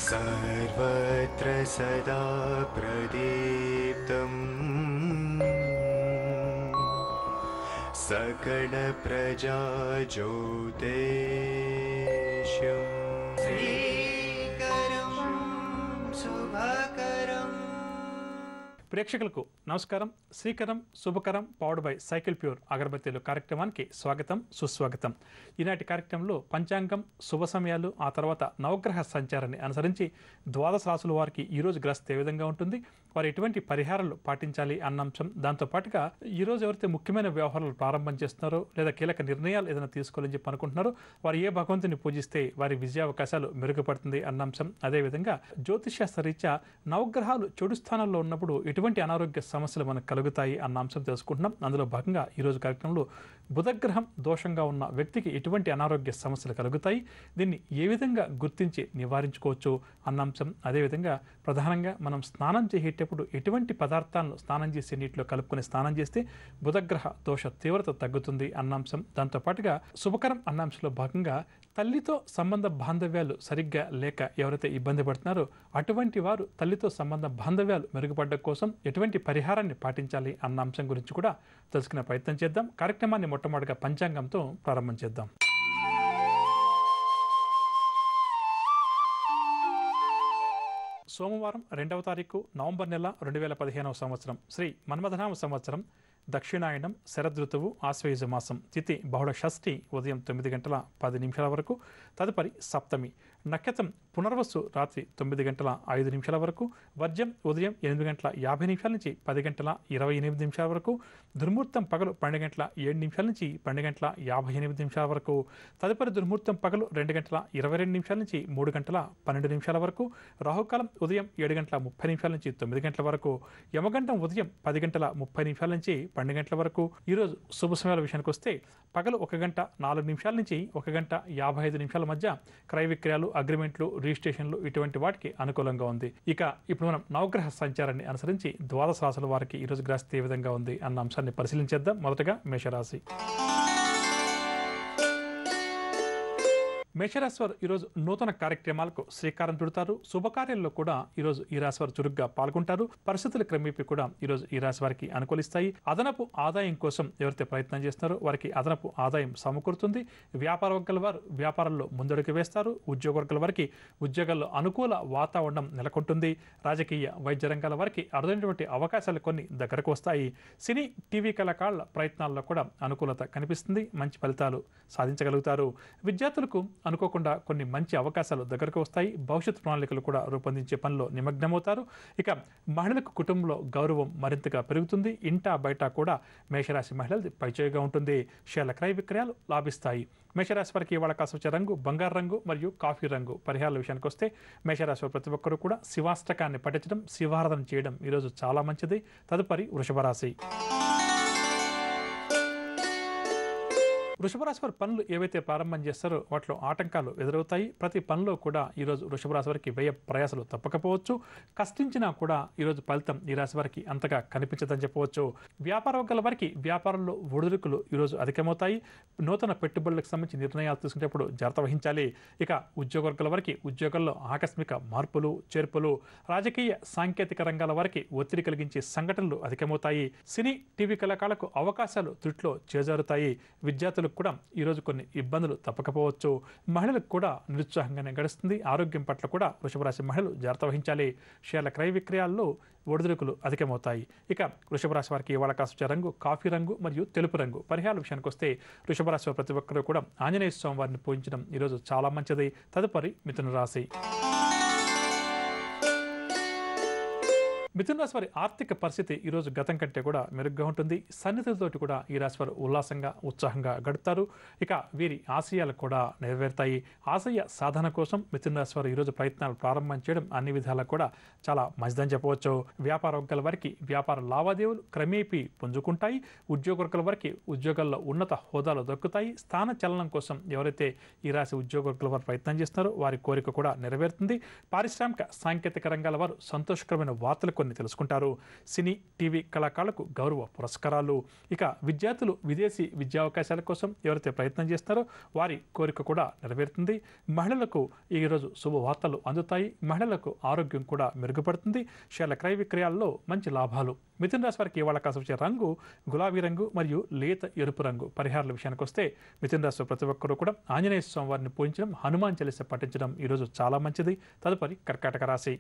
सर्वत्र सदा प्रदीप्तम् सकलप्रजाज्योतिष्यम् श्रीकरं शुभकरम्. ప్రేక్షకులకు నమస్కారం. శ్రీకరం శుభకరం పవర్డ్ బై సైకిల్ ప్యూర్ అగరబత్తీలు కార్యక్రమానికి స్వాగతం, సుస్వాగతం. ఈనాటి కార్యక్రమంలో పంచాంగం, శుభ సమయాలు, ఆ తర్వాత నవగ్రహ సంచారాన్ని అనుసరించి ద్వాదశ రాశుల వారికి ఈరోజు గ్రస్తు ఏ విధంగా ఉంటుంది, వారు ఎటువంటి పరిహారాలు పాటించాలి అన్న అంశం, దాంతోపాటుగా ఈరోజు ఎవరైతే ముఖ్యమైన వ్యవహారాలు ప్రారంభం చేస్తున్నారో లేదా కీలక నిర్ణయాలు ఏదైనా తీసుకోవాలని చెప్పి అనుకుంటున్నారో వారు ఏ భగవంతుని పూజిస్తే వారి విజయావకాశాలు మెరుగుపడుతుంది అన్న అంశం, అదేవిధంగా జ్యోతిష్శాస్త్ర రీత్యా నవగ్రహాలు చెడు స్థానంలో ఉన్నప్పుడు ఎటువంటి అనారోగ్య సమస్యలు మనకు కలుగుతాయి అన్న అంశం తెలుసుకుంటున్నాం. అందులో భాగంగా ఈరోజు కార్యక్రమంలో బుధగ్రహం దోషంగా ఉన్న వ్యక్తికి ఎటువంటి అనారోగ్య సమస్యలు కలుగుతాయి, దీన్ని ఏ విధంగా గుర్తించి నివారించుకోవచ్చు అన్న అంశం, అదేవిధంగా ప్రధానంగా మనం స్నానం చేసేటప్పుడు ఎటువంటి పదార్థాలను స్నానం చేసే నీటిలో కలుపుకొని స్నానం చేస్తే బుధగ్రహ దోష తీవ్రత తగ్గుతుంది అన్న అంశం, దాంతోపాటుగా శుభకరం అన్న అంశంలో భాగంగా తల్లితో సంబంధ బాంధవ్యాలు సరిగ్గా లేక ఎవరైతే ఇబ్బంది పడుతున్నారో అటువంటి వారు తల్లితో సంబంధ బాంధవ్యాలు మెరుగుపడడం కోసం ఎటువంటి పరిహారాన్ని పాటించాలి అన్న అంశం గురించి కూడా తెలుసుకునే ప్రయత్నం చేద్దాం. కార్యక్రమాన్ని మొట్టమొదటిగా పంచాంగంతో ప్రారంభం చేద్దాం. సోమవారం 2వ తారీఖు నవంబర్ నెల 2015వ సంవత్సరం శ్రీ మన్మథనామ సంవత్సరం, దక్షిణాయనం, శరదృతువు, ఆశ్వయుజ మాసం, తిథి బహుళ షష్ఠి ఉదయం 9:10 వరకు, తదుపరి సప్తమి, నక్షత్రం పునర్వసు రాత్రి 9:05 వరకు, వర్జ్యం ఉదయం 8:50 నుంచి 10:28 వరకు, దుర్ముహూర్తం పగలు 12:07 నుంచి 12:58 వరకు, తదుపరి దుర్ముహూర్తం పగలు 2:22 నుంచి 3:12 వరకు, రాహుకాలం ఉదయం 7:30 నుంచి 9 వరకు, యమగండం ఉదయం 10:30 నుంచి 12 వరకు. ఈరోజు శుభ సమయాల విషయానికి వస్తే పగలు 1:04 నుంచి 1:55 మధ్య క్రయ విక్రయాలు, అగ్రిమెంట్లు, రిజిస్ట్రేషన్లు ఇటువంటి వాటికి అనుకూలంగా ఉంది. ఇక ఇప్పుడు మనం నవగ్రహ సంచారాన్ని అనుసరించి ద్వాదశ రాశుల వారికి ఈరోజు గ్రస్తు ఏ విధంగా ఉంది అన్న అంశాన్ని పరిశీలించేద్దాం. మొదటగా మేషరాశి. మేషరాశి వారు ఈరోజు నూతన కార్యక్రమాలకు శ్రీకారం చుడతారు. శుభకార్యాల్లో కూడా ఈరోజు ఈ రాశి వారు చురుగ్గా పాల్గొంటారు. పరిస్థితుల క్రమేపీ కూడా ఈరోజు ఈ రాశి వారికి అనుకూలిస్తాయి. అదనపు ఆదాయం కోసం ఎవరైతే ప్రయత్నం చేస్తున్నారో వారికి అదనపు ఆదాయం సమకూరుతుంది. వ్యాపార వర్గాల వారు వ్యాపారంలో ముందడుగు వేస్తారు. ఉద్యోగ వర్గాల వారికి ఉద్యోగాల్లో అనుకూల వాతావరణం నెలకొంటుంది. రాజకీయ, వైద్య రంగాల వారికి అరుదైనటువంటి అవకాశాలు కొన్ని దగ్గరకు వస్తాయి. సినీ, టీవీ కళాకారుల ప్రయత్నాల్లో కూడా అనుకూలత కనిపిస్తుంది. మంచి ఫలితాలు సాధించగలుగుతారు. విద్యార్థులకు అనుకోకుండా కొన్ని మంచి అవకాశాలు దగ్గరకు వస్తాయి. భవిష్యత్ ప్రణాళికలు కూడా రూపొందించే పనిలో నిమగ్నమవుతారు. ఇక మహిళలకు కుటుంబంలో గౌరవం మరింతగా పెరుగుతుంది. ఇంటా బయట కూడా మేషరాశి మహిళలది పైచేయిగా ఉంటుంది. షేర్ల క్రయ విక్రయాలు లాభిస్తాయి. మేషరాశి వారికి ఇవాళ కాసొచ్చే రంగు బంగారు రంగు మరియు కాఫీ రంగు. పరిహారాల విషయానికి వస్తే మేషరాశి వారు ప్రతి ఒక్కరూ కూడా శివాష్టకాన్ని పఠించడం, శివారాధన చేయడం ఈరోజు చాలా మంచిది. తదుపరి వృషభ రాశి. వృషభ రాశి వారి పనులు ఏవైతే ప్రారంభం చేస్తారో వాటిలో ఆటంకాలు ఎదురవుతాయి. ప్రతి పనిలో కూడా ఈరోజు వృషభ రాశి వారికి వ్యయ ప్రయాసాలు తప్పకపోవచ్చు. కష్టించినా కూడా ఈరోజు ఫలితం ఈ రాశి వారికి అంతగా కనిపించదని చెప్పవచ్చు. వ్యాపార వర్గాల వారికి వ్యాపారంలో ఒడిదుడుకులు ఈరోజు అధికమవుతాయి. నూతన పెట్టుబడులకు సంబంధించి నిర్ణయాలు తీసుకునేటప్పుడు జాగ్రత్త వహించాలి. ఇక ఉద్యోగ వర్గాల వారికి ఉద్యోగాల్లో ఆకస్మిక మార్పులు, చేర్పులు, రాజకీయ, సాంకేతిక రంగాల వారికి ఒత్తిడి కలిగించే సంఘటనలు అధికమవుతాయి. సినీ, టీవీ కళాకారులకు అవకాశాలు త్రుట్లో చేజారుతాయి. విద్యార్థులు కూడా ఈరోజు కొన్ని ఇబ్బందులు తప్పకపోవచ్చు. మహిళలకు కూడా నిరుత్సాహంగానే గడుస్తుంది. ఆరోగ్యం పట్ల కూడా వృషభ రాశి మహిళలు జాగ్రత్త వహించాలి. షేర్ల క్రయ విక్రయాల్లో ఒడిదుడుకులు అధికమవుతాయి. ఇక వృషభ రాశి వారికి ఇవాళ కాసొచ్చే రంగు కాఫీ రంగు మరియు తెలుపు రంగు. పరిహారాల విషయానికి వస్తే వృషభ రాశి వారు ప్రతి ఒక్కరూ కూడా ఆంజనేయ స్వామి వారిని పూజించడం ఈరోజు చాలా మంచిది. తదుపరి మిథున రాశి. మిథున రాశి వారి ఆర్థిక పరిస్థితి ఈరోజు గతం కంటే కూడా మెరుగ్గా ఉంటుంది. సన్నిహితులతోటి కూడా ఈ రాశి వారు ఉల్లాసంగా, ఉత్సాహంగా గడుపుతారు. ఇక వీరి ఆశయాలు కూడా నెరవేరుతాయి. ఆశయ సాధన కోసం మిథున రాశి వారు ఈరోజు ప్రయత్నాలు ప్రారంభం చేయడం అన్ని విధాలా కూడా చాలా మంచిదని చెప్పవచ్చు. వ్యాపార వర్గాల వారికి వ్యాపార లావాదేవీలు క్రమేపీ పుంజుకుంటాయి. ఉద్యోగ వర్గాల వారికి ఉద్యోగాల్లో ఉన్నత హోదాలు దక్కుతాయి. స్థాన చలనం కోసం ఎవరైతే ఈ రాశి ఉద్యోగ వర్గాల వారు ప్రయత్నం చేస్తున్నారో వారి కోరిక కూడా నెరవేరుతుంది. పారిశ్రామిక, సాంకేతిక రంగాల వారు సంతోషకరమైన వార్తలు కొన్ని తెలుసుకుంటారు. సినీ, టీవీ కళాకారులకు గౌరవ పురస్కారాలు. ఇక విద్యార్థులు విదేశీ విద్యావకాశాల కోసం ఎవరైతే ప్రయత్నం చేస్తారో వారి కోరిక కూడా నెరవేరుతుంది. మహిళలకు ఈరోజు శుభవార్తలు అందుతాయి. మహిళలకు ఆరోగ్యం కూడా మెరుగుపడుతుంది. షేర్ల క్రయ విక్రయాల్లో మంచి లాభాలు. మిథున రాశి వారికి ఇవాళ కాసు వచ్చే రంగు గులాబీ రంగు మరియు లేత ఎరుపు రంగు. పరిహారాల విషయానికి వస్తే మిథున రాశి ప్రతి ఒక్కరూ కూడా ఆంజనేయ స్వామి వారిని పూజించడం, హనుమాన్ చాలీసా పఠించడం ఈరోజు చాలా మంచిది. తదుపరి కర్కాటక రాశి.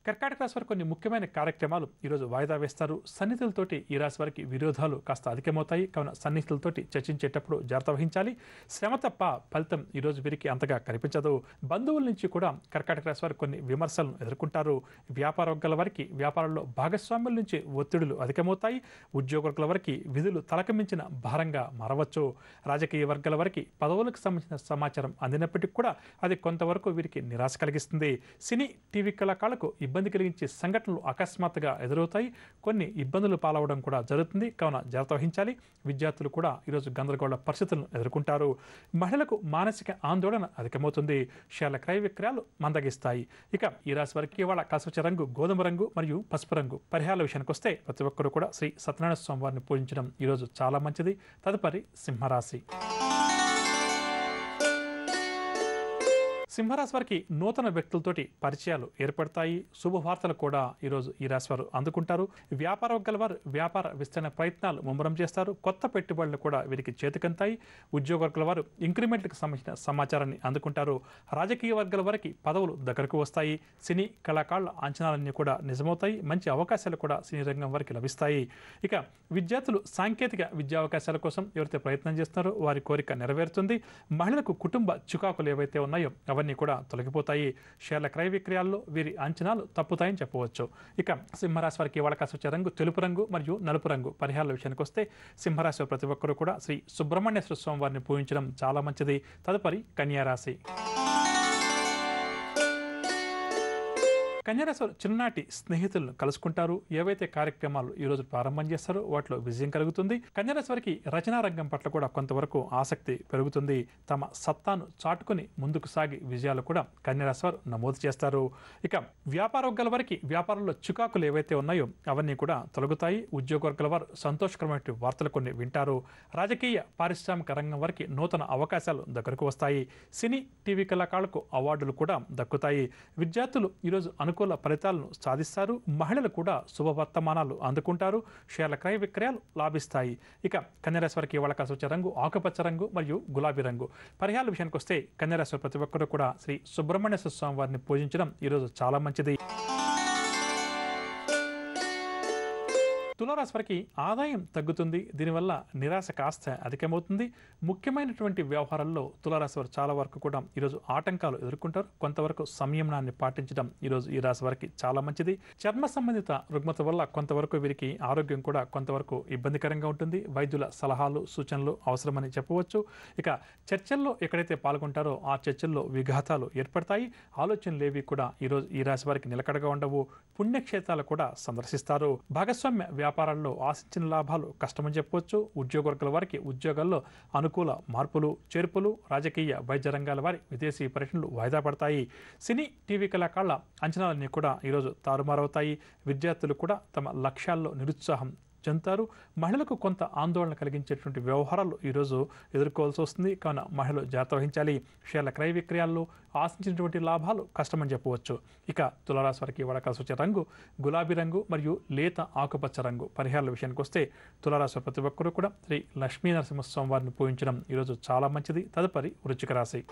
కర్కాటక రాశి వారికి కొన్ని ముఖ్యమైన కార్యక్రమాలు ఈరోజు వాయిదా వేస్తారు. సన్నిహితులతోటి ఈ రాశి వారికి విరోధాలు కాస్త అధికమవుతాయి. కావున సన్నిహితులతోటి చర్చించేటప్పుడు జాగ్రత్త వహించాలి. శ్రమ తప్ప ఫలితం ఈరోజు వీరికి అంతగా కనిపించదు. బంధువుల నుంచి కూడా కర్కాటక రాశి వారు కొన్ని విమర్శలను ఎదుర్కొంటారు. వ్యాపార వర్గాల వారికి వ్యాపారంలో భాగస్వాముల నుంచి ఒత్తిడులు అధికమవుతాయి. ఉద్యోగ వర్గాల వారికి విధులు తలకమించిన భారంగా మారవచ్చు. రాజకీయ వర్గాల వారికి పదవులకు సంబంధించిన సమాచారం అందినప్పటికీ కూడా అది కొంతవరకు వీరికి నిరాశ కలిగిస్తుంది. సినీ, టీవీ కళాకారులకు ఇబ్బంది కలిగించే సంఘటనలు అకస్మాత్తుగా ఎదురవుతాయి. కొన్ని ఇబ్బందులు పాలవడం కూడా జరుగుతుంది. కావున జాగ్రత్త వహించాలి. విద్యార్థులు కూడా ఈరోజు గందరగోళ పరిస్థితులను ఎదుర్కొంటారు. మహిళలకు మానసిక ఆందోళన అధికమవుతుంది. షేర్ల క్రయ విక్రయాలు మందగిస్తాయి. ఇక ఈ రాశి వారికి ఇవాళ కాసువచ్చే రంగు గోధుమ రంగు మరియు పసుపు రంగు. పరిహారాల విషయానికి వస్తే ప్రతి ఒక్కరు కూడా శ్రీ సత్యనారాయణ స్వామి వారిని పూజించడం ఈరోజు చాలా మంచిది. తదుపరి సింహరాశి. సింహరాశి వారికి నూతన వ్యక్తులతోటి పరిచయాలు ఏర్పడతాయి. శుభవార్తలు కూడా ఈరోజు ఈ రాశి వారు అందుకుంటారు. వ్యాపార వర్గాల వారు వ్యాపార విస్తరణ ప్రయత్నాలు ముమ్మరం చేస్తారు. కొత్త పెట్టుబడులు కూడా వీరికి చేతికంతాయి. ఉద్యోగ వర్గాల వారు ఇంక్రిమెంట్లకు సంబంధించిన సమాచారాన్ని అందుకుంటారు. రాజకీయ వర్గాల వారికి పదవులు దగ్గరకు వస్తాయి. సినీ కళాకారుల అంచనాలన్నీ కూడా నిజమవుతాయి. మంచి అవకాశాలు కూడా సినీ రంగం వారికి లభిస్తాయి. ఇక విద్యార్థులు సాంకేతిక విద్యావకాశాల కోసం ఎవరైతే ప్రయత్నం చేస్తున్నారో వారి కోరిక నెరవేరుతుంది. మహిళలకు కుటుంబ చికాకులు ఏవైతే ఉన్నాయో అవన్నీ కూడా తొలగిపోతాయి. షేర్ల క్రయ విక్రయాల్లో వీరి అంచనాలు తప్పుతాయని చెప్పవచ్చు. ఇక సింహరాశి వారికి ఇవాళ కాసు వచ్చే రంగు తెలుపు రంగు మరియు నలుపు రంగు. పరిహారాల విషయానికి వస్తే సింహరాశి ప్రతి ఒక్కరూ కూడా శ్రీ సుబ్రహ్మణ్యేశ్వర స్వామి వారిని పూజించడం చాలా మంచిది. తదుపరి కన్యారాశి. కన్యారాశి వారు చిన్ననాటి స్నేహితులను కలుసుకుంటారు. ఏవైతే కార్యక్రమాలు ఈ రోజు ప్రారంభం చేస్తారో వాటిలో విజయం కలుగుతుంది. కన్యారాశి వారికి రచనా రంగం పట్ల కూడా కొంతవరకు ఆసక్తి పెరుగుతుంది. తమ సత్తాను చాటుకుని ముందుకు సాగి విజయాలు కూడా కన్యారాశి వారు నమోదు చేస్తారు. ఇక వ్యాపార వర్గాల వారికి వ్యాపారంలో చికాకులు ఏవైతే ఉన్నాయో అవన్నీ కూడా తొలగుతాయి. ఉద్యోగ వర్గాల వారు సంతోషకరమైన వార్తలు కొన్ని వింటారు. రాజకీయ పారిశ్రామిక రంగం వారికి నూతన అవకాశాలు దగ్గరకు వస్తాయి. సినీ, టీవీ కళాకారులకు అవార్డులు కూడా దక్కుతాయి. విద్యార్థులు ఈరోజు అనుకూల ఫలితాలను సాధిస్తారు. మహిళలు కూడా శుభవర్తమానాలు అందుకుంటారు. షేర్ల క్రయ విక్రయాలు లాభిస్తాయి. ఇక కన్యారాశి వారికి ఇవాళ కాసు వచ్చే రంగు ఆకుపచ్చ రంగు మరియు గులాబీ రంగు. పరిహారాల విషయానికి వస్తే కన్యారాశి ప్రతి ఒక్కరూ కూడా శ్రీ సుబ్రహ్మణ్యేశ్వర స్వామి వారిని పూజించడం ఈరోజు చాలా మంచిది. తులారాశి వారికి ఆదాయం తగ్గుతుంది. దీనివల్ల నిరాశ కాస్త అధికమవుతుంది. ముఖ్యమైనటువంటి వ్యవహారాల్లో తులారాశి వారు చాలా వరకు కూడా ఈరోజు ఆటంకాలు ఎదుర్కొంటారు. కొంతవరకు సంయమనాన్ని పాటించడం ఈరోజు ఈ రాశి వారికి చాలా మంచిది. చర్మ సంబంధిత రుగ్మత వల్ల కొంతవరకు వీరికి ఆరోగ్యం కూడా కొంతవరకు ఇబ్బందికరంగా ఉంటుంది. వైద్యుల సలహాలు, సూచనలు అవసరమని చెప్పవచ్చు. ఇక చర్చల్లో ఎక్కడైతే పాల్గొంటారో ఆ చర్చల్లో విఘాతాలు ఏర్పడతాయి. ఆలోచనలు ఏవి కూడా ఈరోజు ఈ రాశి వారికి నిలకడగా ఉండవు. పుణ్యక్షేత్రాలు కూడా సందర్శిస్తారు. భాగస్వామ్య వ్యాపారాల్లో ఆశించిన లాభాలు కష్టమని చెప్పవచ్చు. ఉద్యోగ వర్గాల వారికి ఉద్యోగాల్లో అనుకూల మార్పులు, చేర్పులు. రాజకీయ, వైద్య రంగాల వారి విదేశీ పర్యటనలు వాయిదా పడతాయి. సినీ, టీవీ కళాకారుల అంచనాలన్నీ కూడా ఈరోజు తారుమారవుతాయి. విద్యార్థులు కూడా తమ లక్ష్యాల్లో నిరుత్సాహం చెందుతారు. మహిళలకు కొంత ఆందోళన కలిగించేటువంటి వ్యవహారాలు ఈరోజు ఎదుర్కోవాల్సి వస్తుంది. కావున మహిళలు జాగ్రత్త వహించాలి. షేర్ల క్రయ విక్రయాల్లో ఆశించినటువంటి లాభాలు కష్టమని చెప్పవచ్చు. ఇక తులారాశి వారికి ఇవాళ కాసు వచ్చే రంగు గులాబీ రంగు మరియు లేత ఆకుపచ్చ రంగు. పరిహారాల విషయానికి వస్తే తులారాశి ప్రతి ఒక్కరూ కూడా శ్రీ లక్ష్మీ నరసింహస్వామి వారిని పూజించడం ఈరోజు చాలా మంచిది. తదుపరి వృశ్చిక రాశి.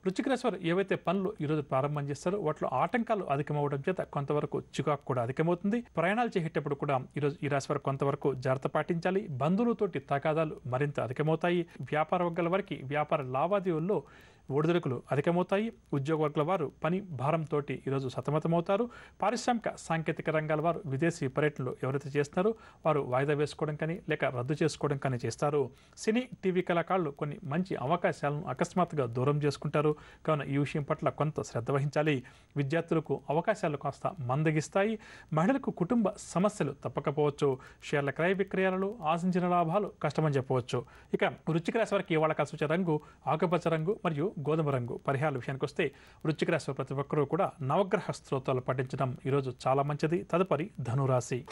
వృశ్చిక రాశి వారు ఏవైతే పనులు ఈరోజు ప్రారంభం చేస్తారో వాటిలో ఆటంకాలు అధికమవడం చేత కొంతవరకు చికాకు కూడా అధికమవుతుంది. ప్రయాణాలు చేసేటప్పుడు కూడా ఈరోజు ఈ రాశి వారు కొంతవరకు జాగ్రత్త పాటించాలి. బంధువులతోటి తగాదాలు మరింత అధికమవుతాయి. వ్యాపార వర్గాల వారికి వ్యాపార లావాదేవీల్లో ఒడిదుడుకులు అధికమవుతాయి. ఉద్యోగ వర్గాల వారు పని భారంతో ఈరోజు సతమతమవుతారు. పారిశ్రామిక సాంకేతిక రంగాల వారు విదేశీ పర్యటనలు ఎవరైతే చేస్తున్నారో వారు వాయిదా వేసుకోవడం కానీ లేక రద్దు చేసుకోవడం కానీ చేస్తారు. సినీ, టీవీ కళాకారులు కొన్ని మంచి అవకాశాలను అకస్మాత్తుగా దూరం చేసుకుంటారు. కావున ఈ విషయం పట్ల కొంత శ్రద్ధ వహించాలి. విద్యార్థులకు అవకాశాలు కాస్త మందగిస్తాయి. మహిళలకు కుటుంబ సమస్యలు తప్పకపోవచ్చు. షేర్ల క్రయ విక్రయాలలో ఆశించిన లాభాలు కష్టమని చెప్పవచ్చు. ఇక వృశ్చిక రాశి వారికి ఇవాళ కాసు వచ్చే రంగు ఆకుపచ్చ రంగు మరియు గోధుమ రంగు పరిహారాల విషయానికి వస్తే వృశ్చిక రాశి ప్రతి ఒక్కరూ కూడా నవగ్రహ స్తోత్రాలు పఠించడం ఈరోజు చాలా మంచిది. తదుపరి ధనురాశి.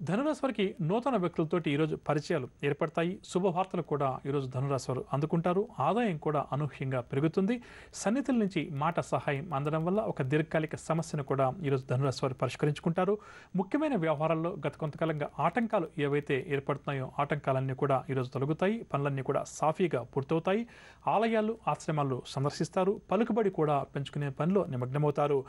ధనురాశి వారికి నూతన వ్యక్తులతోటి ఈరోజు పరిచయాలు ఏర్పడతాయి. శుభవార్తలు కూడా ఈరోజు ధనురాశి వారు అందుకుంటారు. ఆదాయం కూడా అనూహ్యంగా పెరుగుతుంది. సన్నిహితుల నుంచి మాట సహాయం అందడం వల్ల ఒక దీర్ఘకాలిక సమస్యను కూడా ఈరోజు ధనురాశి వారు పరిష్కరించుకుంటారు. ముఖ్యమైన వ్యవహారాల్లో గత కొంతకాలంగా ఆటంకాలు ఏవైతే ఏర్పడుతున్నాయో ఆటంకాలన్నీ కూడా ఈరోజు తొలగుతాయి. పనులన్నీ కూడా సాఫీగా పూర్తవుతాయి. ఆలయాలు ఆశ్రమాలు సందర్శిస్తారు. పలుకుబడి కూడా పెంచుకునే పనిలో నిమగ్నమవుతారు.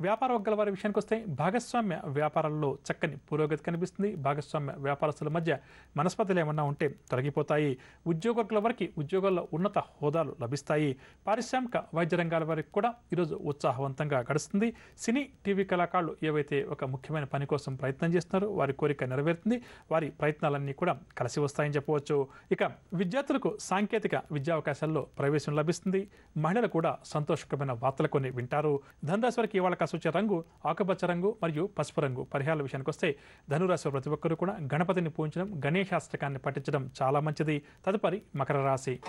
వ్యాపార వర్గాల వారి విషయానికి వస్తే భాగస్వామ్య వ్యాపారాల్లో చక్కని పురోగతి కనిపిస్తుంది. భాగస్వామ్య వ్యాపారస్తుల మధ్య మనస్పర్ధలు ఏమన్నా ఉంటే తొలగిపోతాయి. ఉద్యోగ వర్గాల వారికి ఉద్యోగాల్లో ఉన్నత హోదాలు లభిస్తాయి. పారిశ్రామిక వైద్య రంగాల వారికి కూడా ఈరోజు ఉత్సాహవంతంగా గడుస్తుంది. సినీ టీవీ కళాకారులు ఏవైతే ఒక ముఖ్యమైన పని కోసం ప్రయత్నం చేస్తున్నారో వారి కోరిక నెరవేరుతుంది. వారి ప్రయత్నాలన్నీ కూడా కలిసి వస్తాయని చెప్పవచ్చు. ఇక విద్యార్థులకు సాంకేతిక విద్యా అవకాశాల్లో ప్రవేశం లభిస్తుంది. మహిళలు కూడా సంతోషకరమైన వార్తలు కొన్ని వింటారు. ధనురాశి వారికి ఇవాళ సూచన రంగు ఆకుపచ్చ రంగు మరియు పసుపు రంగు పరిహారాల విషయానికి వస్తే ధనురాశి ప్రతి ఒక్కరూ కూడా గణపతిని పూజించడం గణేశాష్టకాన్ని పఠించడం చాలా మంచిది. తదుపరి మకర రాశి.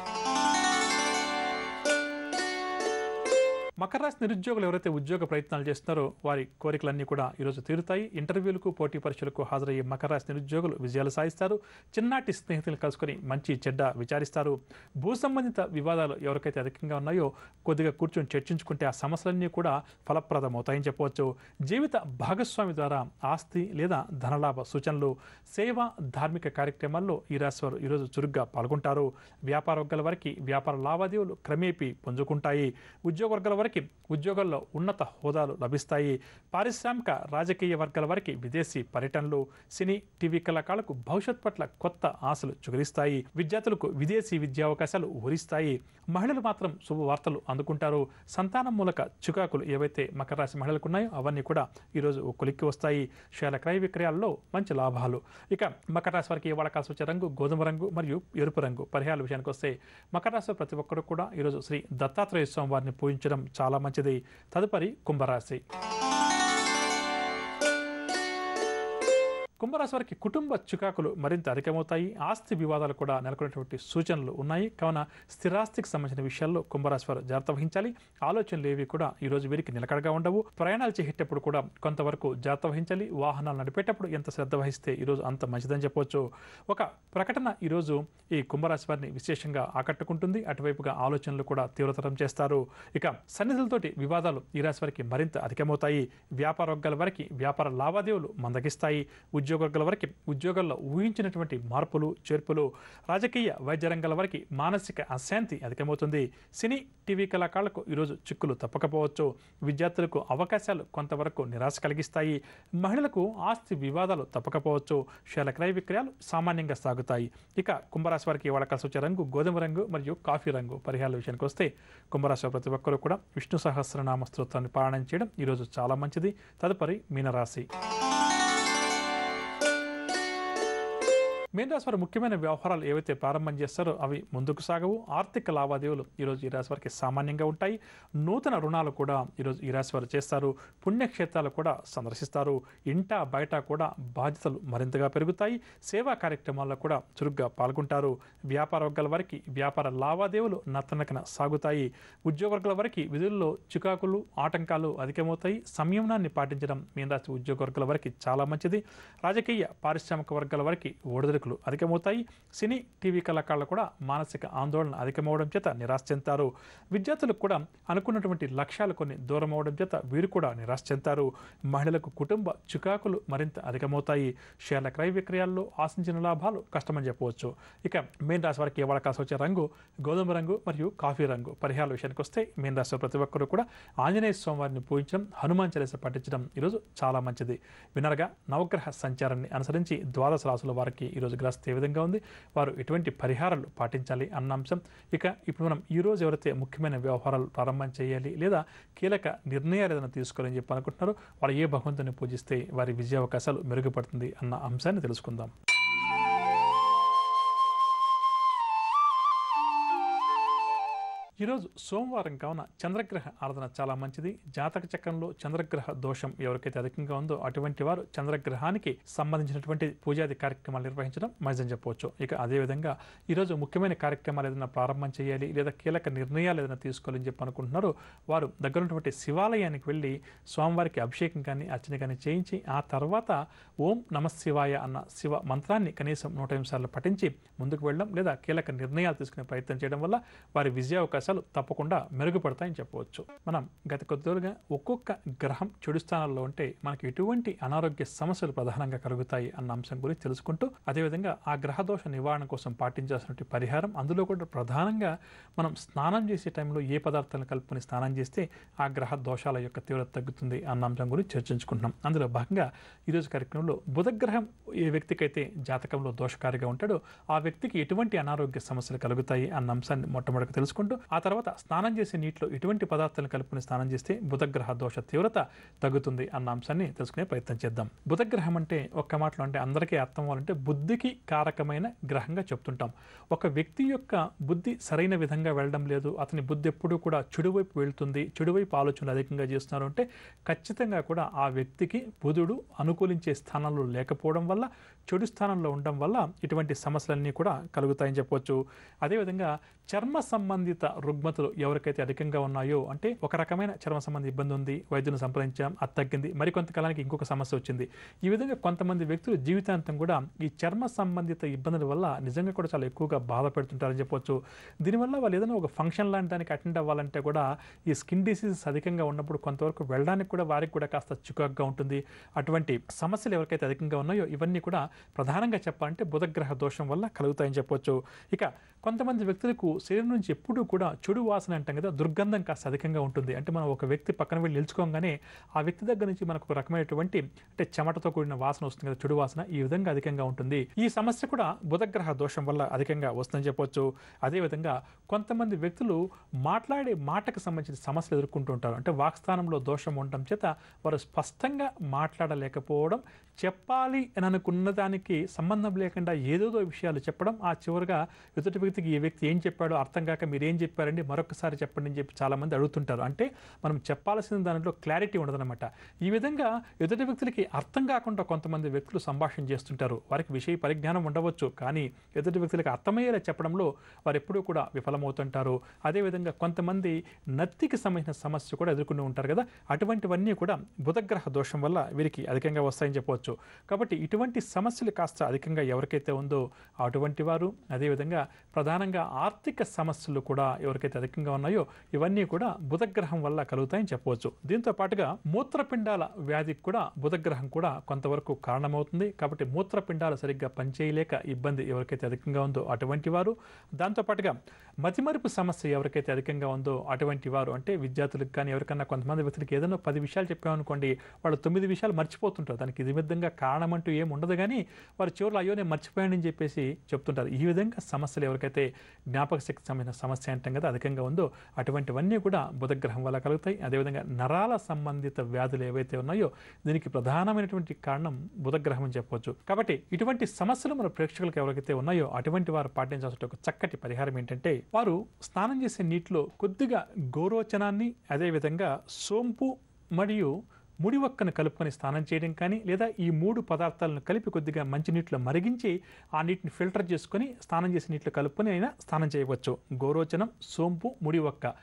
మకర రాశి నిరుద్యోగులు ఎవరైతే ఉద్యోగ ప్రయత్నాలు చేస్తున్నారో వారి కోరికలన్నీ కూడా ఈరోజు తీరుతాయి. ఇంటర్వ్యూలకు పోటీ పరీక్షలకు హాజరయ్యే మకర రాశి నిరుద్యోగులు విజయాలు సాధిస్తారు. చిన్నాటి స్నేహితులను కలుసుకొని మంచి చెడ్డ విచారిస్తారు. భూ సంబంధిత వివాదాలు ఎవరికైతే అధికంగా ఉన్నాయో కొద్దిగా కూర్చొని చర్చించుకుంటే ఆ సమస్యలన్నీ కూడా ఫలప్రదమవుతాయని చెప్పవచ్చు. జీవిత భాగస్వామి ద్వారా ఆస్తి లేదా ధనలాభ సూచనలు, సేవ, ధార్మిక కార్యక్రమాల్లో ఈ రాశి వారు ఈరోజు చురుగ్గా పాల్గొంటారు. వ్యాపార వర్గాల వారికి వ్యాపార లావాదేవీలు క్రమేపీ పుంజుకుంటాయి. ఉద్యోగ వర్గాల వారికి ఉద్యోగాల్లో ఉన్నత హోదాలు లభిస్తాయి. పారిశ్రామిక రాజకీయ వర్గాల వారికి విదేశీ పర్యటనలు, సినీ టీవీ కళాకారులకు భవిష్యత్ పట్ల కొత్త ఆశలు చుగురిస్తాయి. విద్యార్థులకు విదేశీ విద్యా అవకాశాలు ఊరిస్తాయి. మహిళలు మాత్రం శుభవార్తలు అందుకుంటారు. సంతానం మూలక చికాకులు ఏవైతే మకర రాశి మహిళలకు ఉన్నాయో అవన్నీ కూడా ఈరోజు కొలిక్కి వస్తాయి. షేర్ల క్రయ విక్రయాల్లో మంచి లాభాలు. ఇక మకర రాశి వారికి ఇవాళ కాసు వచ్చే రంగు గోధుమ రంగు మరియు ఎరుపు రంగు పరిహారాల విషయానికి వస్తే మకర రాశి ప్రతి ఒక్కరు కూడా ఈరోజు శ్రీ దత్తాత్రేయ స్వామి వారిని పూజించడం చాలా మంచిది. తదుపరి కుంభరాశి. కుంభరాశి వారికి కుటుంబ చికాకులు మరింత అధికమవుతాయి. ఆస్తి వివాదాలు కూడా నెలకొన్నటువంటి సూచనలు ఉన్నాయి. కావున స్థిరాస్తికి సంబంధించిన విషయాల్లో కుంభరాశి వారు జాగ్రత్త వహించాలి. ఆలోచనలు ఏవి కూడా ఈరోజు వీరికి నిలకడగా ఉండవు. ప్రయాణాలు చేసేటప్పుడు కూడా కొంతవరకు జాగ్రత్త వహించాలి. వాహనాలు నడిపేటప్పుడు ఎంత శ్రద్ధ వహిస్తే ఈరోజు అంత మంచిదని చెప్పవచ్చు. ఒక ప్రకటన ఈరోజు ఈ కుంభరాశి వారిని విశేషంగా ఆకట్టుకుంటుంది. అటువైపుగా ఆలోచనలు కూడా తీవ్రతరం చేస్తారు. ఇక సన్నిధులతోటి వివాదాలు ఈ రాశి వారికి మరింత అధికమవుతాయి. వ్యాపార వర్గాల వారికి వ్యాపార లావాదేవీలు మందగిస్తాయి. ఉద్యోగ వారికి ఉద్యోగాల్లో ఊహించినటువంటి మార్పులు చేర్పులు, రాజకీయ వైద్య రంగాల వారికి మానసిక అశాంతి అధికమవుతుంది. సినీ టీవీ కళాకారులకు ఈరోజు చిక్కులు తప్పకపోవచ్చు. విద్యార్థులకు అవకాశాలు కొంతవరకు నిరాశ కలిగిస్తాయి. మహిళలకు ఆస్తి వివాదాలు తప్పకపోవచ్చు. షేర్ల క్రయ విక్రయాలు సామాన్యంగా సాగుతాయి. ఇక కుంభరాశి వారికి ఇవాళ కలిసి వచ్చే రంగు గోధుమ రంగు మరియు కాఫీ రంగు పరిహారాల విషయానికి వస్తే కుంభరాశి ప్రతి ఒక్కరూ కూడా విష్ణు సహస్రనామ స్తోత్రాన్ని పారాయణం చేయడం ఈరోజు చాలా మంచిది. తదుపరి మీనరాశి. మీనరాశి వారు ముఖ్యమైన వ్యవహారాలు ఏవైతే ప్రారంభం చేస్తారో అవి ముందుకు సాగవు. ఆర్థిక లావాదేవీలు ఈరోజు ఈ రాశి వారికి సామాన్యంగా ఉంటాయి. నూతన రుణాలు కూడా ఈరోజు ఈ రాశి వారు చేస్తారు. పుణ్యక్షేత్రాలు కూడా సందర్శిస్తారు. ఇంట బయట కూడా బాధ్యతలు మరింతగా పెరుగుతాయి. సేవా కార్యక్రమాల్లో కూడా చురుగ్గా పాల్గొంటారు. వ్యాపార వర్గాల వారికి వ్యాపార లావాదేవీలు నత్తనకన సాగుతాయి. ఉద్యోగ వర్గాల వారికి విధుల్లో చికాకులు ఆటంకాలు అధికమవుతాయి. సంయమనాన్ని పాటించడం మీనరాశి ఉద్యోగ వర్గాల వారికి చాలా మంచిది. రాజకీయ పారిశ్రామిక వర్గాల వారికి ఓడదొరికి అధికమవుతాయి. సినీ టీవీ కళాకారులు కూడా మానసిక ఆందోళన అధికమవడం చేత నిరాశ చెందుతారు. విద్యార్థులకు కూడా అనుకున్నటువంటి లక్ష్యాలు కొన్ని దూరం అవడం చేత వీరు కూడా నిరాశ చెందుతారు. మహిళలకు కుటుంబ చికాకులు మరింత అధికమవుతాయి. షేర్ల క్రయ విక్రయాల్లో ఆశించిన లాభాలు కష్టమని చెప్పవచ్చు. ఇక మీన రాశి వారికి ఇవాళ కాసి వచ్చే రంగు గోధుమ రంగు మరియు కాఫీ రంగు పరిహారాల విషయానికి వస్తే మీన రాశి ప్రతి ఒక్కరు కూడా ఆంజనేయ స్వామి వారిని పూజించడం హనుమాన్ చాలీసా పఠించడం ఈరోజు చాలా మంచిది. వినరగా నవగ్రహ సంచారాన్ని అనుసరించి ద్వాదశ రాశుల వారికి ఈరోజు గ్రస్తు ఏ విధంగా ఉంది, వారు ఎటువంటి పరిహారాలు పాటించాలి అన్న అంశం. ఇక ఇప్పుడు మనం ఈరోజు ఎవరైతే ముఖ్యమైన వ్యవహారాలు ప్రారంభం చేయాలి లేదా కీలక నిర్ణయాలు ఏదైనా తీసుకోవాలని చెప్పి అనుకుంటున్నారో వారు ఏ భగవంతుని పూజిస్తే వారి విజయావకాశాలు మెరుగుపడుతుంది అన్న అంశాన్ని తెలుసుకుందాం. ఈరోజు సోమవారం కావున చంద్రగ్రహ ఆరాధన చాలా మంచిది. జాతక చక్రంలో చంద్రగ్రహ దోషం ఎవరికైతే అధికంగా ఉందో అటువంటి వారు చంద్రగ్రహానికి సంబంధించినటువంటి పూజాది కార్యక్రమాలు నిర్వహించడం మంచిదని చెప్పవచ్చు. ఇక అదేవిధంగా ఈరోజు ముఖ్యమైన కార్యక్రమాలు ఏదైనా ప్రారంభం చేయాలి లేదా కీలక నిర్ణయాలు ఏదైనా తీసుకోవాలని చెప్పి అనుకుంటున్నారో వారు దగ్గరున్నటువంటి శివాలయానికి వెళ్ళి స్వామివారికి అభిషేకం కానీ అర్చన కానీ చేయించి ఆ తర్వాత ఓం నమఃశివాయ అన్న శివ మంత్రాన్ని కనీసం 108 సార్లు పఠించి ముందుకు వెళ్ళడం లేదా కీలక నిర్ణయాలు తీసుకునే ప్రయత్నం చేయడం వల్ల వారి విజయావకాశాలు తప్పకుండా మెరుగుపడతాయని చెప్పవచ్చు. మనం గత కొద్ది రోజులుగా ఒక్కొక్క గ్రహం చెడు స్థానాల్లో ఉంటే మనకి ఎటువంటి అనారోగ్య సమస్యలు ప్రధానంగా కలుగుతాయి అన్న అంశం గురించి తెలుసుకుంటూ అదేవిధంగా ఆ గ్రహదోష నివారణ కోసం పాటించాల్సిన పరిహారం, అందులో కూడా ప్రధానంగా మనం స్నానం చేసే టైంలో ఏ పదార్థాలను కలుపుకొని స్నానం చేస్తే ఆ గ్రహ దోషాల యొక్క తీవ్రత తగ్గుతుంది అన్న అంశం గురించి చర్చించుకుంటున్నాం. అందులో భాగంగా ఈరోజు కార్యక్రమంలో బుధగ్రహం ఏ వ్యక్తికైతే జాతకంలో దోషకారిగా ఉంటాడో ఆ వ్యక్తికి ఎటువంటి అనారోగ్య సమస్యలు కలుగుతాయి అన్న అంశాన్ని మొట్టమొదటి తెలుసుకుంటూ ఆ తర్వాత స్నానం చేసే నీటిలో ఎటువంటి పదార్థాలను కలుపుకొని స్నానం చేస్తే బుధగ్రహ దోష తీవ్రత తగ్గుతుంది అన్న అంశాన్ని తెలుసుకునే ప్రయత్నం చేద్దాం. బుధగ్రహం అంటే ఒక్క మాటలో అంటే అందరికీ అర్థం అవ్వాలంటే బుద్ధికి కారకమైన గ్రహంగా చెప్తుంటాం. ఒక వ్యక్తి యొక్క బుద్ధి సరైన విధంగా వెళ్ళడం లేదు, అతని బుద్ధి ఎప్పుడూ కూడా చెడువైపు వెళ్తుంది, చెడువైపు ఆలోచనలు అధికంగా చేస్తున్నారు అంటే ఖచ్చితంగా కూడా ఆ వ్యక్తికి బుధుడు అనుకూలించే స్థానంలో లేకపోవడం వల్ల, చెడు స్థానంలో ఉండడం వల్ల ఇటువంటి సమస్యలన్నీ కూడా కలుగుతాయని చెప్పవచ్చు. అదేవిధంగా చర్మ సంబంధిత రుగ్మతలు ఎవరికైతే అధికంగా ఉన్నాయో అంటే ఒక రకమైన చర్మ సంబంధ ఇబ్బంది ఉంది, వైద్యుని సంప్రదించాం, అది తగ్గింది, మరికొంతకాలానికి ఇంకొక సమస్య వచ్చింది. ఈ విధంగా కొంతమంది వ్యక్తులు జీవితాంతం కూడా ఈ చర్మ సంబంధిత ఇబ్బందుల వల్ల నిజంగా కూడా చాలా ఎక్కువగా బాధ పెడుతుంటారని చెప్పవచ్చు. దీనివల్ల వాళ్ళు ఏదైనా ఒక ఫంక్షన్ లాంటి దానికి అటెండ్ అవ్వాలంటే కూడా ఈ స్కిన్ డిసీజెస్ అధికంగా ఉన్నప్పుడు కొంతవరకు వెళ్ళడానికి కూడా వారికి కూడా కాస్త చికాకుగా ఉంటుంది. అటువంటి సమస్యలు ఎవరికైతే అధికంగా ఉన్నాయో ఇవన్నీ కూడా ప్రధానంగా చెప్పాలంటే బుధగ్రహ దోషం వల్ల కలుగుతాయని చెప్పవచ్చు. ఇక కొంతమంది వ్యక్తులకు శరీరం నుంచి ఎప్పుడూ కూడా చెడు వాసన అంటాం కదా, దుర్గంధం కాస్త అధికంగా ఉంటుంది. అంటే మనం ఒక వ్యక్తి పక్కన వెళ్ళి నిలుచుకోగానే ఆ వ్యక్తి దగ్గర నుంచి మనకు ఒక రకమైనటువంటి అంటే చెమటతో కూడిన వాసన వస్తుంది కదా, చెడు వాసన, ఈ విధంగా అధికంగా ఉంటుంది. ఈ సమస్య కూడా బుధగ్రహ దోషం వల్ల అధికంగా వస్తుందని చెప్పవచ్చు. అదేవిధంగా కొంతమంది వ్యక్తులు మాట్లాడే మాటకు సంబంధించిన సమస్యలు ఎదుర్కొంటూ ఉంటారు. అంటే వాక్స్థానంలో దోషం ఉండటం చేత వారు స్పష్టంగా మాట్లాడలేకపోవడం, చెప్పాలి అని అనుకున్న దానికి సంబంధం లేకుండా ఏదేదో విషయాలు చెప్పడం, ఆ చివరిగా ఎదుటి వ్యక్తికి ఈ వ్యక్తి ఏం చెప్పాడో అర్థం కాక మీరేం చెప్పారండి మరొకసారి చెప్పండి అని చెప్పి చాలామంది అడుగుతుంటారు. అంటే మనం చెప్పాల్సిన దానిలో క్లారిటీ ఉండదన్నమాట. ఈ విధంగా ఎదుటి వ్యక్తులకి అర్థం కాకుండా కొంతమంది వ్యక్తులు సంభాషణ చేస్తుంటారు. వారికి విషయ పరిజ్ఞానం ఉండవచ్చు, కానీ ఎదుటి వ్యక్తులకు అర్థమయ్యేలా చెప్పడంలో వారు ఎప్పుడూ కూడా విఫలమవుతుంటారు. అదేవిధంగా కొంతమంది నత్తికి సంబంధించిన సమస్య కూడా ఎదుర్కొంటూ ఉంటారు కదా, అటువంటివన్నీ కూడా బుధగ్రహ దోషం వల్ల వీరికి అధికంగా వస్తాయని చెప్పవచ్చు. కాబట్టి ఇటువంటి సమస్యలు కాస్త అధికంగా ఎవరికైతే ఉందో అటువంటి వారు, అదేవిధంగా ప్రధానంగా ఆర్థిక సమస్యలు కూడా ఎవరికైతే అధికంగా ఉన్నాయో ఇవన్నీ కూడా బుధగ్రహం వల్ల కలుగుతాయని చెప్పవచ్చు. దీంతో పాటుగా మూత్రపిండాల వ్యాధికి కూడా బుధగ్రహం కూడా కొంతవరకు కారణమవుతుంది. కాబట్టి మూత్రపిండాలు సరిగ్గా పనిచేయలేక ఇబ్బంది ఎవరికైతే అధికంగా ఉందో అటువంటి వారు, దాంతోపాటుగా మతిమరుపు సమస్య ఎవరికైతే అధికంగా ఉందో అటువంటి వారు, అంటే విద్యార్థులకు కానీ ఎవరికన్నా కొంతమంది వ్యక్తులకి ఏదైనా 10 విషయాలు చెప్పామనుకోండి వాళ్ళు 9 విషయాలు మర్చిపోతుంటారు. దానికి ఇది విధంగా కారణం అంటూ ఏమి ఉండదు, కానీ వారు చివరిలో అయ్యో నేను మర్చిపోయానని చెప్పేసి చెప్తుంటారు. ఈ విధంగా సమస్యలు ఎవరికైతే జ్ఞాపక శక్తి సంబంధించిన సమస్య అంటాం కదా అధికంగా ఉందో అటువంటివన్నీ కూడా బుధగ్రహం వల్ల కలుగుతాయి. అదేవిధంగా నరాల సంబంధిత వ్యాధులు ఏవైతే ఉన్నాయో దీనికి ప్రధానమైనటువంటి కారణం బుధగ్రహం అని చెప్పవచ్చు. కాబట్టి ఇటువంటి సమస్యలు మన ప్రేక్షకులకు ఎవరికైతే ఉన్నాయో అటువంటి వారు పాటించాల్సిన ఒక చక్కటి పరిహారం ఏంటంటే వారు స్నానం చేసే నీటిలో కొద్దిగా గోరోచనాన్ని, అదేవిధంగా సోంపు మరియు ముడి ఒక్కను కలుపుకొని స్నానం చేయడం కానీ, లేదా ఈ 3 పదార్థాలను కలిపి కొద్దిగా మంచినీటిలో మరిగించి ఆ నీటిని ఫిల్టర్ చేసుకొని స్నానం చేసే నీటిలో కలుపుకొని అయినా స్నానం చేయవచ్చు. గోరోచనం, సోంపు, ముడి ఒక్క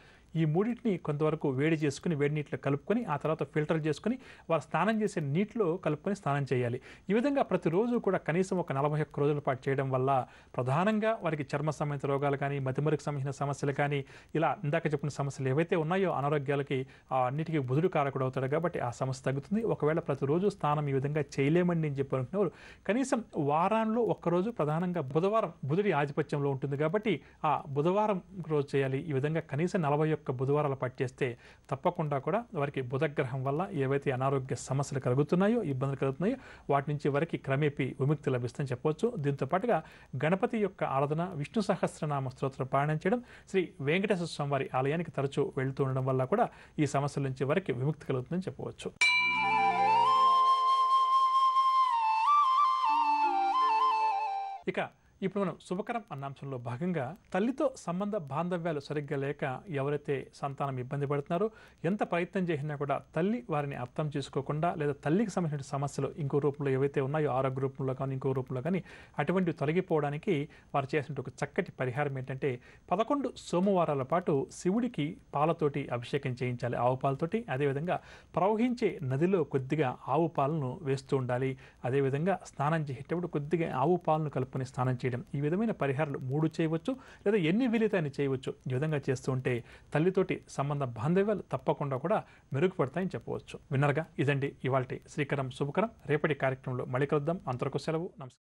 ఈ మూడింటిని కొంతవరకు వేడి చేసుకుని వేడి నీటిలో కలుపుకొని ఆ తర్వాత ఫిల్టర్ చేసుకుని వారు స్నానం చేసే నీటిలో కలుపుకొని స్నానం చేయాలి. ఈ విధంగా ప్రతిరోజు కూడా కనీసం ఒక 41 రోజుల పాటు చేయడం వల్ల ప్రధానంగా వారికి చర్మ సంబంధిత రోగాలు కానీ, మతిమరుకు సంబంధించిన సమస్యలు కానీ, ఇలా ఇందాక చెప్పిన సమస్యలు ఏవైతే ఉన్నాయో అనారోగ్యాలకి అన్నిటికీ బుధుడు కారకుడు అవుతాడు కాబట్టి ఆ సమస్య తగ్గుతుంది. ఒకవేళ ప్రతిరోజు స్నానం ఈ విధంగా చేయలేమని నేను చెప్పనుకున్నారు కనీసం వారాల్లో ఒక్కరోజు, ప్రధానంగా బుధవారం బుధుడి ఆధిపత్యంలో ఉంటుంది కాబట్టి ఆ బుధవారం రోజు చేయాలి. ఈ విధంగా కనీసం 41 బుధవారాలు పట్టేస్తే తప్పకుండా కూడా వారికి బుధగ్రహం వల్ల ఏవైతే అనారోగ్య సమస్యలు కలుగుతున్నాయో, ఇబ్బందులు కలుగుతున్నాయో వాటి నుంచి వారికి క్రమేపీ విముక్తి లభిస్తుందని చెప్పవచ్చు. దీంతో పాటుగా గణపతి యొక్క ఆరాధన, విష్ణు సహస్రనామ స్తోత్ర పారాయణం చేయడం, శ్రీ వెంకటేశ్వర స్వామి వారి ఆలయానికి తరచూ వెళ్తూ ఉండడం వల్ల కూడా ఈ సమస్యల నుంచి వారికి విముక్తి కలుగుతుందని చెప్పవచ్చు. ఇక ఇప్పుడు మనం శుభకరం అన్న అంశంలో భాగంగా తల్లితో సంబంధ బాంధవ్యాలు సరిగ్గా లేక ఎవరైతే సంతానం ఇబ్బంది పడుతున్నారో ఎంత ప్రయత్నం చేసినా కూడా తల్లి వారిని అర్థం చేసుకోకుండా లేదా తల్లికి సంబంధించిన సమస్యలు ఇంకో రూపంలో ఏవైతే ఉన్నాయో ఆరోగ్య రూపంలో కానీ ఇంకో రూపంలో కానీ అటువంటివి తొలగిపోవడానికి వారు చేసిన ఒక చక్కటి పరిహారం ఏంటంటే 11 సోమవారాల పాటు శివుడికి పాలతోటి అభిషేకం చేయించాలి, ఆవు పాలతోటి. అదేవిధంగా ప్రవహించే నదిలో కొద్దిగా ఆవు పాలను వేస్తూ ఉండాలి. అదేవిధంగా స్నానం చేసేటప్పుడు కొద్దిగా ఆవు పాలను కలుపుకొని స్నానం చేయడం. ఈ విధమైన పరిహారాలు 3 చేయవచ్చు, లేదా ఎన్ని వీలైతే అన్ని చేయవచ్చు. ఈ విధంగా చేస్తూ ఉంటే తల్లితోటి సంబంధ బాంధవ్యాలు తప్పకుండా కూడా మెరుగుపడతాయని చెప్పవచ్చు. విన్నర్గా ఇదండి ఇవాల్టి శ్రీకరం శుభకరం. రేపటి కార్యక్రమంలో మళ్ళీ కలుద్దాం. అంతవరకు సెలవు. నమస్కారం.